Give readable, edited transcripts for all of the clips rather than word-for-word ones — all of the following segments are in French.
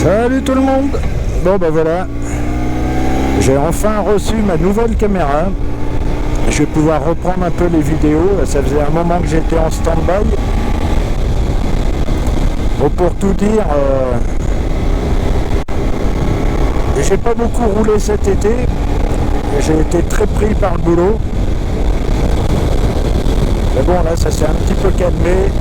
Salut tout le monde. Bon ben voilà, j'ai enfin reçu ma nouvelle caméra. Je vais pouvoir reprendre un peu les vidéos. Ça faisait un moment que j'étais en stand-by. Bon, pour tout dire, j'ai pas beaucoup roulé cet été. J'ai été très pris par le boulot. Mais bon, là ça s'est un petit peu calmé.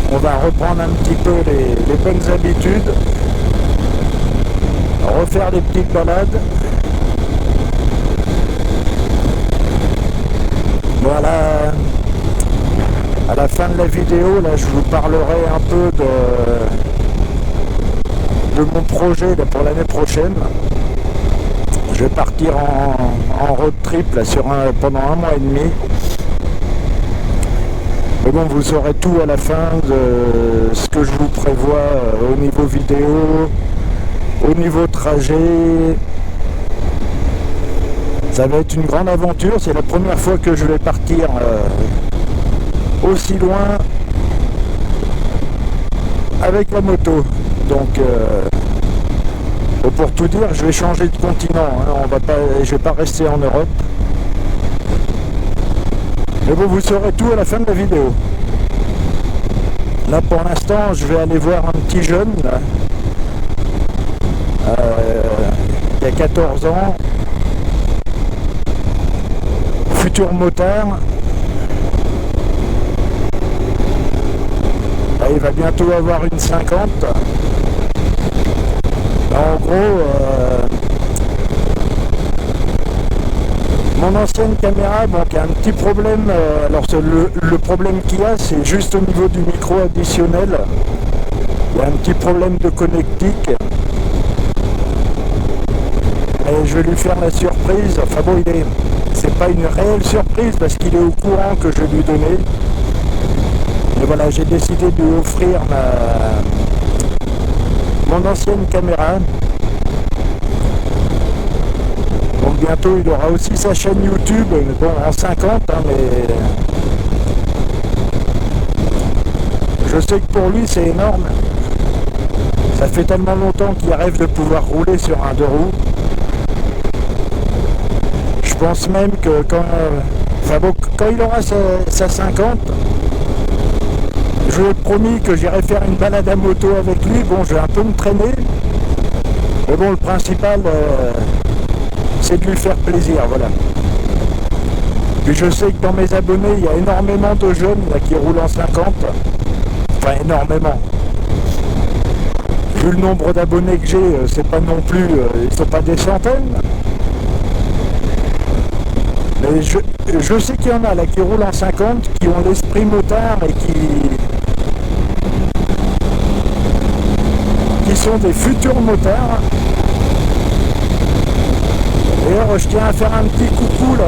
On va reprendre un petit peu les bonnes habitudes, refaire des petites balades. Voilà, à la fin de la vidéo, là, je vous parlerai un peu de mon projet là, pour l'année prochaine. Je vais partir en road trip là, pendant un mois et demi. Mais bon, vous saurez tout à la fin de ce que je vous prévois au niveau vidéo, au niveau trajet. Ça va être une grande aventure, c'est la première fois que je vais partir aussi loin avec la moto. Donc, pour tout dire, je vais changer de continent, hein. Je vais pas rester en Europe. Mais bon, vous saurez tout à la fin de la vidéo. Là, pour l'instant, je vais aller voir un petit jeune, là, qui a 14 ans, futur motard. Là, il va bientôt avoir une 50. Là, en gros, mon ancienne caméra, bon, qui a un petit problème. Alors le problème qu'il y a, c'est juste au niveau du micro additionnel. Il y a un petit problème de connectique. Et je vais lui faire la surprise. Enfin bon, c'est pas une réelle surprise parce qu'il est au courant que je vais lui donner. Mais voilà, j'ai décidé de lui offrir mon ancienne caméra. Donc bientôt il aura aussi sa chaîne YouTube, bon en 50, hein, mais je sais que pour lui c'est énorme. Ça fait tellement longtemps qu'il rêve de pouvoir rouler sur un deux roues. Je pense même que quand il aura sa 50, je lui ai promis que j'irai faire une balade à moto avec lui. Bon, je vais un peu me traîner, mais bon, le principal c'est de lui faire plaisir, voilà. Puis je sais que dans mes abonnés, il y a énormément de jeunes là, qui roulent en 50. Enfin, énormément. Vu le nombre d'abonnés que j'ai, c'est pas non plus, ils sont pas des centaines. Mais je sais qu'il y en a là qui roulent en 50, qui ont l'esprit motard et qui sont des futurs motards. D'ailleurs, je tiens à faire un petit coucou là,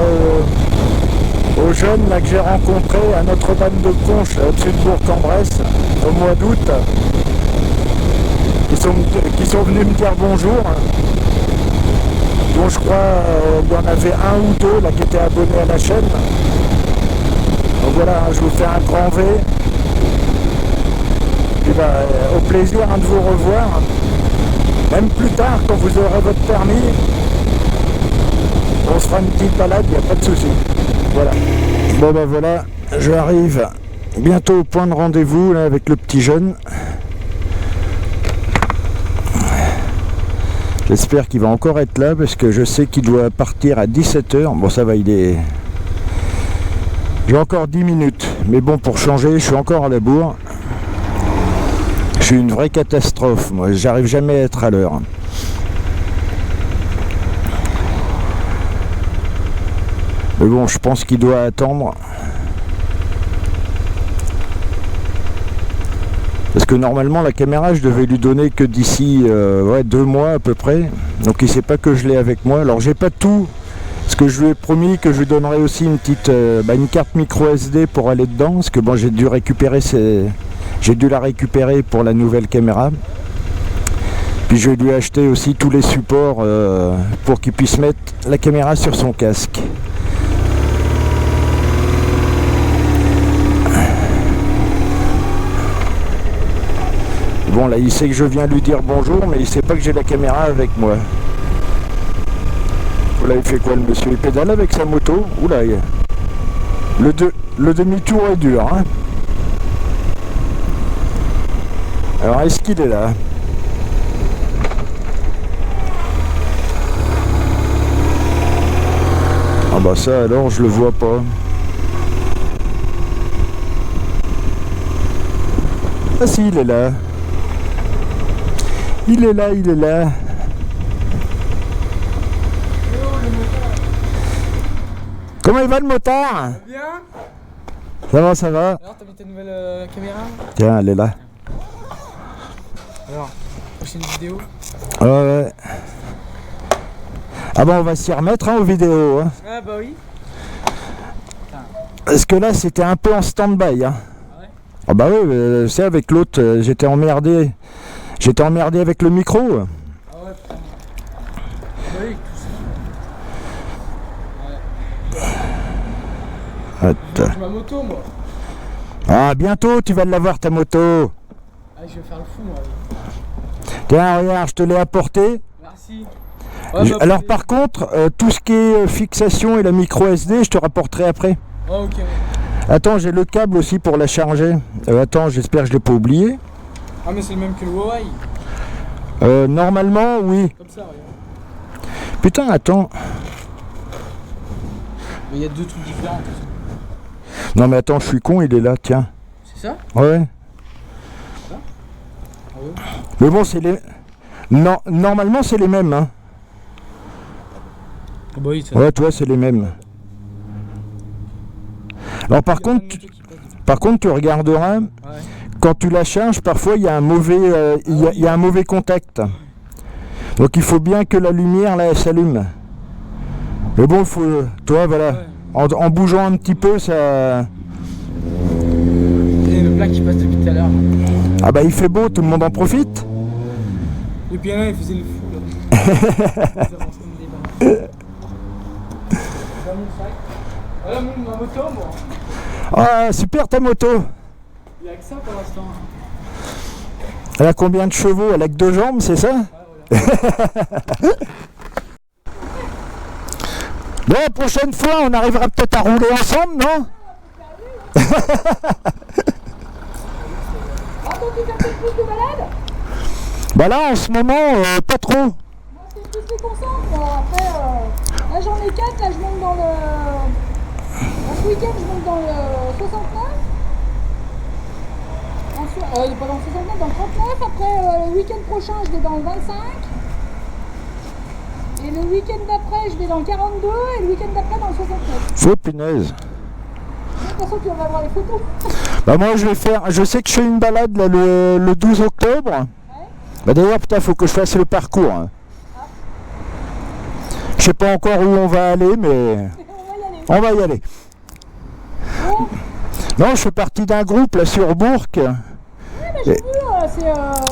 aux jeunes là, que j'ai rencontrés à Notre-Dame-de-Conche, au-dessus de Bourg-en-Bresse, au mois d'août, qui sont venus me dire bonjour. Dont je crois il y en avait un ou deux là, qui étaient abonnés à la chaîne. Donc voilà, je vous fais un grand V. Et bah, au plaisir de vous revoir. Même plus tard, quand vous aurez votre permis. On se fera une petite balade, il n'y a pas de souci. Voilà. Bon ben voilà, j'arrive bientôt au point de rendez-vous là, avec le petit jeune. J'espère qu'il va encore être là parce que je sais qu'il doit partir à 17 h. Bon ça va, j'ai encore 10 minutes. Mais bon, pour changer, je suis encore à la bourre. Je suis une vraie catastrophe, moi. J'arrive jamais à être à l'heure. Mais bon, je pense qu'il doit attendre. Parce que normalement, la caméra, je devais lui donner que d'ici 2 mois à peu près. Donc il ne sait pas que je l'ai avec moi. Alors j'ai pas tout. Parce que je lui ai promis que je lui donnerais aussi une petite une carte micro SD pour aller dedans. Parce que bon, j'ai dû la récupérer pour la nouvelle caméra. Puis je vais lui acheter aussi tous les supports pour qu'il puisse mettre la caméra sur son casque. Bon là il sait que je viens lui dire bonjour, mais il sait pas que j'ai la caméra avec moi. Là il fait quoi le monsieur? Il pédale avec sa moto. Oula, le demi-tour est dur, hein. Alors est-ce qu'il est là? Ah bah ça alors je le vois pas. Ah si, il est là. Il est là, il est là. Comment il va le motard? Bien. Ça va, ça va. Alors t'as mis ta nouvelle caméra? Tiens, elle est là. Alors, prochaine vidéo. Ouais, ouais. Ah bah on va s'y remettre hein, aux vidéos. Hein. Ah bah oui. Parce que là c'était un peu en stand-by. Hein. Ah ouais. Ah bah oui, c'est avec l'autre, j'étais emmerdé. J'étais emmerdé avec le micro. Ah ouais, putain. Bah oui, tout ça. Ouais. Attends. Ma moto, moi. Ah bientôt tu vas l'avoir ta moto. Ah, je vais faire le fou, moi. Tiens, regarde, je te l'ai apporté. Merci. Ouais, Alors par contre, tout ce qui est fixation et la micro SD, je te rapporterai après. Oh, ok. Ouais. Attends, j'ai le câble aussi pour la charger. Attends, j'espère que je l'ai pas oublié. Ah, mais c'est le même que le Huawei. Normalement, oui. Comme ça, regarde. Putain, attends. Mais il y a deux trucs différents. Non mais attends, je suis con, il est là, tiens. C'est ça? Ouais. Ah ouais. Mais bon, c'est les... Non, normalement, c'est les mêmes. Hein. Ah bah oui, ça. Ouais, toi, c'est les mêmes. Alors par contre, tu regarderas, Ouais. quand tu la charges, parfois il y a un mauvais, il y a un mauvais contact. Donc il faut bien que la lumière là elle s'allume. Mais bon, faut, toi voilà, Ouais. en bougeant un petit peu, ça. Et le plat qui passe depuis tout à l'heure. Ah bah il fait beau, tout le monde en profite. Et puis là, il faisait le fou là. Voilà ma moto, moi. Ah super ta moto. Il n'y a que ça pour l'instant. Elle a combien de chevaux? Elle a que 2 jambes, c'est ça? Ouais, voilà. Bon, la prochaine fois, on arrivera peut-être à rouler ensemble, non? Ah, donc tu fais peut-être plus de balades? Bah là, en ce moment, pas trop. Moi, c'est plus les concentres. Après, là j'en ai 4, là je monte dans le... Ce week-end, je monte dans le 69. Pas dans le 69, dans le 39. Après, le week-end prochain, je vais dans le 25. Et le week-end d'après, je vais dans le 42. Et le week-end d'après, dans le 69. Faut punaise. De toute façon, tu vas voir les photos. Bah moi je vais faire, je sais que je fais une balade là, le 12 octobre. Ouais. Bah d'ailleurs putain faut que je fasse le parcours. Hein. Je sais pas encore où on va aller mais On va y aller. on va y aller. Bon, Non, je fais partie d'un groupe là sur Bourg. mais j'ai vu,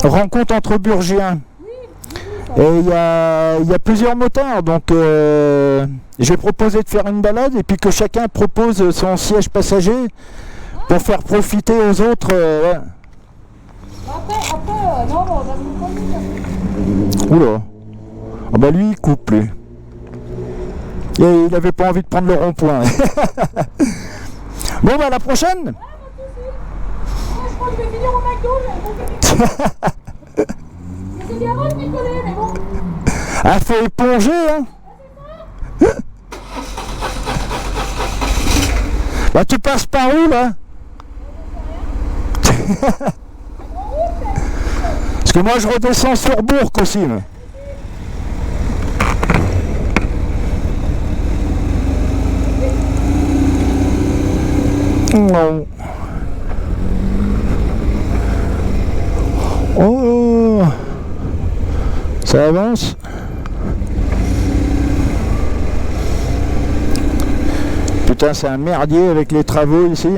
c'est... Rencontre entre Burgiens. Oui, j'ai vu ça. Et il y a plusieurs motards, donc j'ai proposé de faire une balade et puis que chacun propose son siège passager pour faire profiter aux autres. Ouais. Après, non, on va nous prendre. Oula. Ah bah lui il coupe lui. Et il avait pas envie de prendre le rond-point. Bon bah à la prochaine. Moi, je crois que je vais finir au McDo, mais bon, c'est bien bon de picoler, mais bon. Ah faut éponger hein. Bah tu passes par où là? Parce que moi je redescends sur Bourg aussi. Mais. Non. Oh, ça avance. Putain, c'est un merdier avec les travaux ici.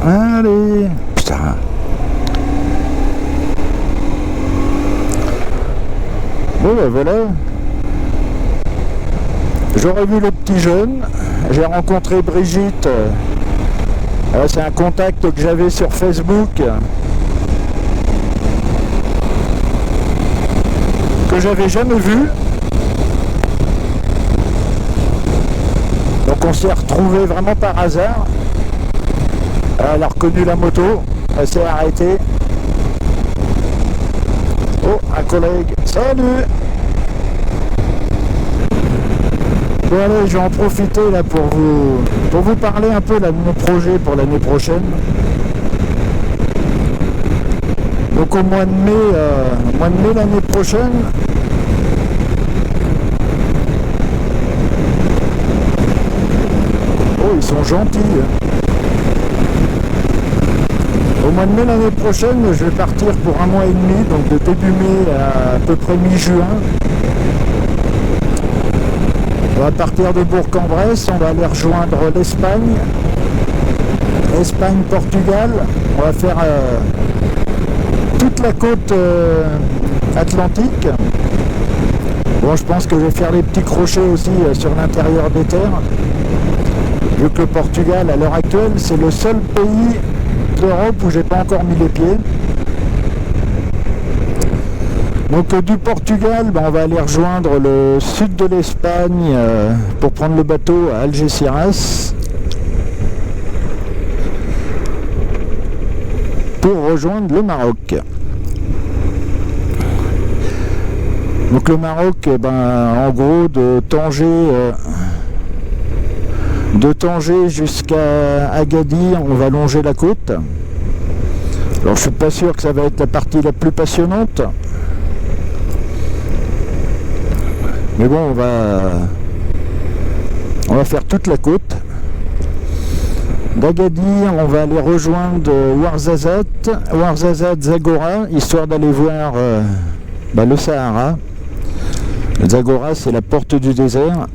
Allez, putain. Bon ben voilà. J'aurais vu le petit jeune. J'ai rencontré Brigitte. C'est un contact que j'avais sur Facebook. Que j'avais jamais vu. Donc on s'est retrouvés vraiment par hasard. Elle a reconnu la moto. Elle s'est arrêtée. Oh, un collègue. Salut! Bon allez, je vais en profiter là pour vous parler un peu là, de mon projet pour l'année prochaine. Donc au mois de mai l'année prochaine, oh ils sont gentils. Au mois de mai l'année prochaine, je vais partir pour 1 mois et demi, donc de début mai à peu près mi-juin. On va partir de Bourg-en-Bresse, on va aller rejoindre l'Espagne, Espagne-Portugal. On va faire toute la côte atlantique. Bon, je pense que je vais faire les petits crochets aussi sur l'intérieur des terres. Vu que le Portugal, à l'heure actuelle, c'est le seul pays d'Europe où j'ai pas encore mis les pieds. Donc du Portugal, on va aller rejoindre le sud de l'Espagne pour prendre le bateau à Algeciras pour rejoindre le Maroc. Donc le Maroc, en gros de Tanger jusqu'à Agadir, on va longer la côte. Alors je suis pas sûr que ça va être la partie la plus passionnante. Mais bon, on va faire toute la côte. D'Agadir, on va aller rejoindre Ouarzazate, Zagora, histoire d'aller voir le Sahara. Zagora, c'est la porte du désert.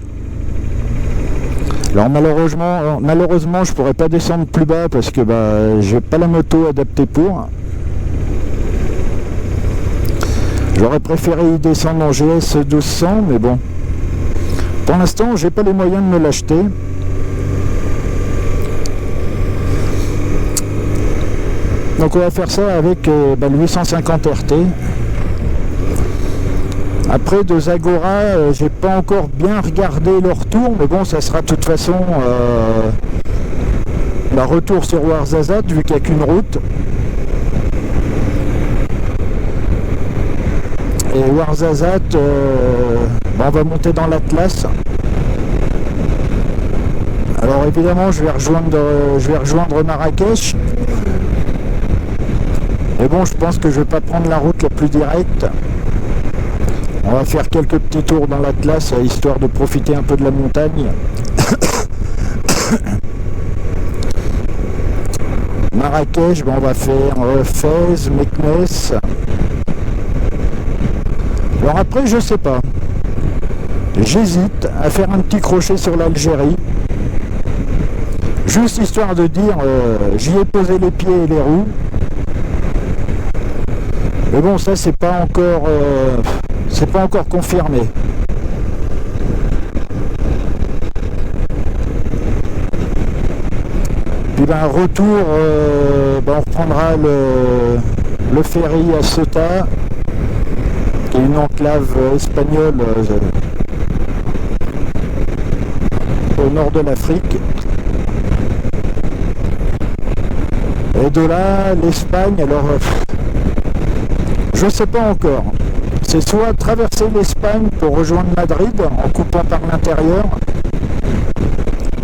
Alors malheureusement, je pourrais pas descendre plus bas parce que j'ai pas la moto adaptée pour. J'aurais préféré y descendre en GS 1200, mais bon. Pour l'instant, j'ai pas les moyens de me l'acheter. Donc on va faire ça avec le 850 RT. Après de Zagora, j'ai pas encore bien regardé le retour, mais bon, ça sera de toute façon retour sur Ouarzazate, vu qu'il n'y a qu'une route. Et Ouarzazate, on va monter dans l'Atlas. Alors évidemment, je vais rejoindre Marrakech. Mais bon, je pense que je vais pas prendre la route la plus directe. On va faire quelques petits tours dans l'Atlas, histoire de profiter un peu de la montagne. Marrakech, on va faire Fès, Meknès. Alors après, je sais pas. J'hésite à faire un petit crochet sur l'Algérie. Juste histoire de dire, j'y ai posé les pieds et les roues. Mais bon, ça c'est pas encore confirmé. Puis retour, on reprendra le ferry à Ceuta, qui est une enclave espagnole au nord de l'Afrique. Et de là, l'Espagne, alors je sais pas encore. C'est soit traverser l'Espagne pour rejoindre Madrid en coupant par l'intérieur,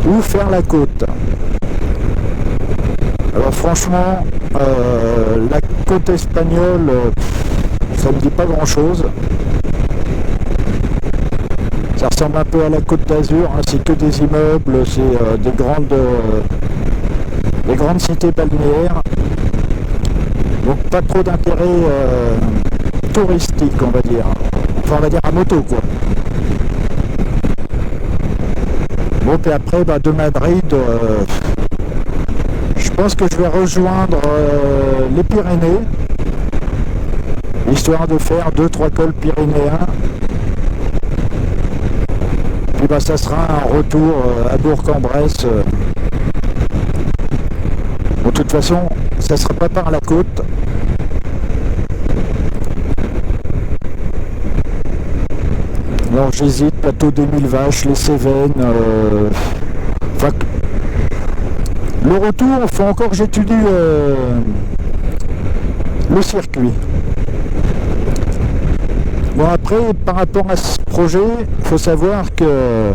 ou faire la côte. Alors franchement, la côte espagnole, ça me dit pas grand chose. Ça ressemble un peu à la Côte d'Azur, hein, c'est que des immeubles, c'est des grandes cités balnéaires. Donc pas trop d'intérêt touristique, on va dire. Enfin, on va dire à moto, quoi. Bon, puis après, de Madrid, je pense que je vais rejoindre les Pyrénées, histoire de faire 2-3 cols pyrénéens. Puis bah, ça sera un retour à Bourg-en-Bresse. Bon, de toute façon, ça ne sera pas par la côte. Alors j'hésite, plateau des 1000 vaches, les Cévennes. Enfin, le retour, il faut encore que j'étudie le circuit. Bon, après, par rapport à ce projet, il faut savoir que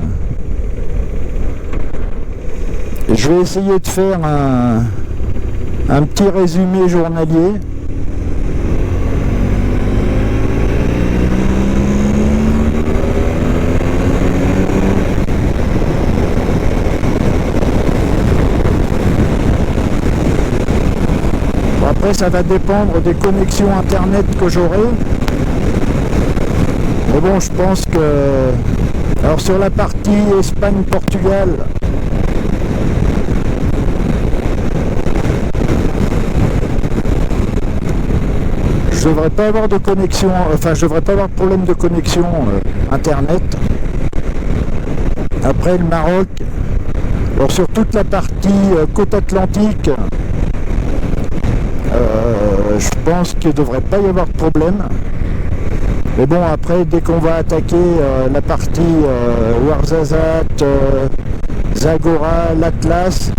je vais essayer de faire un petit résumé journalier. Bon, après, ça va dépendre des connexions internet que j'aurai. Mais bon, je pense que... Alors sur la partie Espagne-Portugal, je devrais pas avoir de connexion, enfin je devrais pas avoir de problème de connexion internet. Après le Maroc, alors sur toute la partie côte atlantique, je pense qu'il ne devrait pas y avoir de problème. Mais bon, après, dès qu'on va attaquer la partie Ouarzazate, Zagora, l'Atlas,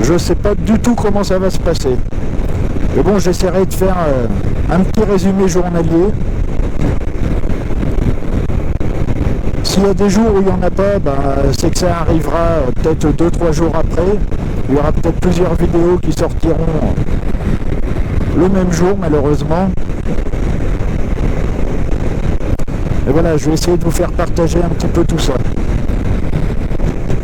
je sais pas du tout comment ça va se passer. Mais bon, j'essaierai de faire un petit résumé journalier. S'il y a des jours où il n'y en a pas, c'est que ça arrivera peut-être 2-3 jours après. Il y aura peut-être plusieurs vidéos qui sortiront le même jour, malheureusement. Et voilà, je vais essayer de vous faire partager un petit peu tout ça.